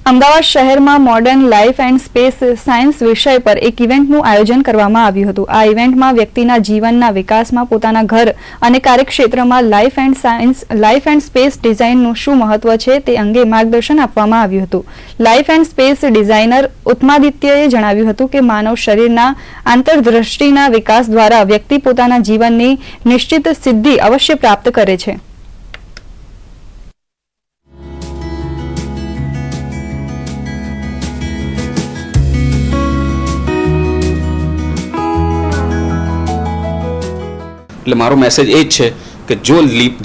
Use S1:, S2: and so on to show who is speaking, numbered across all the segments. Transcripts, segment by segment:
S1: અમદાવાદ શહેરમાં modern life and space science વિષય પર એક ઇવેન્ટનું આયોજન કરવામાં આવ્યું હતું. આ ઇવેન્ટમાં વ્યક્તિના જીવનના વિકાસમાં પોતાના ઘર અને કાર્યક્ષેત્રમાં લાઇફ એન્ડ સ્પેસ ડિઝાઇનનું શું મહત્વ છે તે અંગે માર્ગદર્શન આપવામાં આવ્યું હતું. લાઇફ એન્ડ સ્પેસ ડિઝાઇનર ઉત્તમાદિત્યએ જણાવ્યું હતું કે માનવ શરીરના આંતરદૃષ્ટિના વિકાસ દ્વારા વ્યક્તિ પોતાના જીવનની નિશ્ચિત સિદ્ધિ અવશ્ય પ્રાપ્ત કરે છે.
S2: એટલે મારો મેસેજ એ જ છે કે જો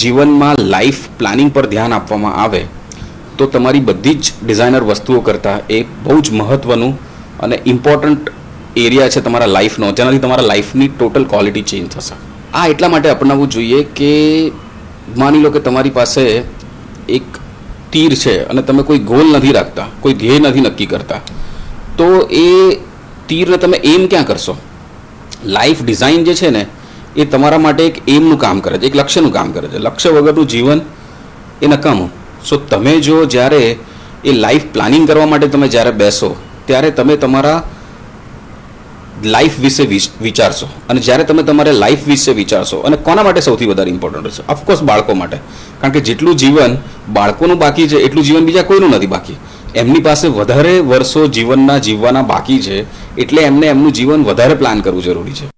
S2: જીવનમાં લાઈફ પ્લાનિંગ પર ધ્યાન આપવામાં આવે તો તમારી બધી જ ડિઝાઇનર વસ્તુઓ કરતાં એ બહુ જ મહત્ત્વનું અને ઇમ્પોર્ટન્ટ એરિયા છે તમારા લાઈફનો, જેનાથી તમારા લાઈફની ટોટલ ક્વોલિટી ચેન્જ થશે. આ એટલા માટે અપનાવવું જોઈએ કે માની લો કે તમારી પાસે એક તીર છે અને તમે કોઈ ગોલ નથી રાખતા, કોઈ ધ્યેય નથી નક્કી કરતા, તો એ તીરને તમે એમ ક્યાં કરશો? લાઈફ ડિઝાઇન જે છે ને એ તમારા માટે એક એમનું કામ કરે છે, એક લક્ષ્યનું કામ કરે છે. લક્ષ્ય વગરનું જીવન એ નકામું. સો તમે જો જ્યારે એ લાઈફ પ્લાનિંગ કરવા માટે તમે જ્યારે બેસો ત્યારે તમે તમારા લાઈફ વિશે વિચારશો, અને જ્યારે તમે તમારા લાઈફ વિશે વિચારશો, અને કોના માટે સૌથી વધારે ઇમ્પોર્ટન્ટ છે? ઓફકોર્સ બાળકો માટે. કારણ કે જેટલું જીવન બાળકોનું બાકી છે એટલું જીવન બીજા કોઈનું નથી બાકી. એમની પાસે વધારે વર્ષો જીવનના જીવવાના બાકી છે, એટલે એમને એમનું જીવન વધારે પ્લાન કરવું જરૂરી છે.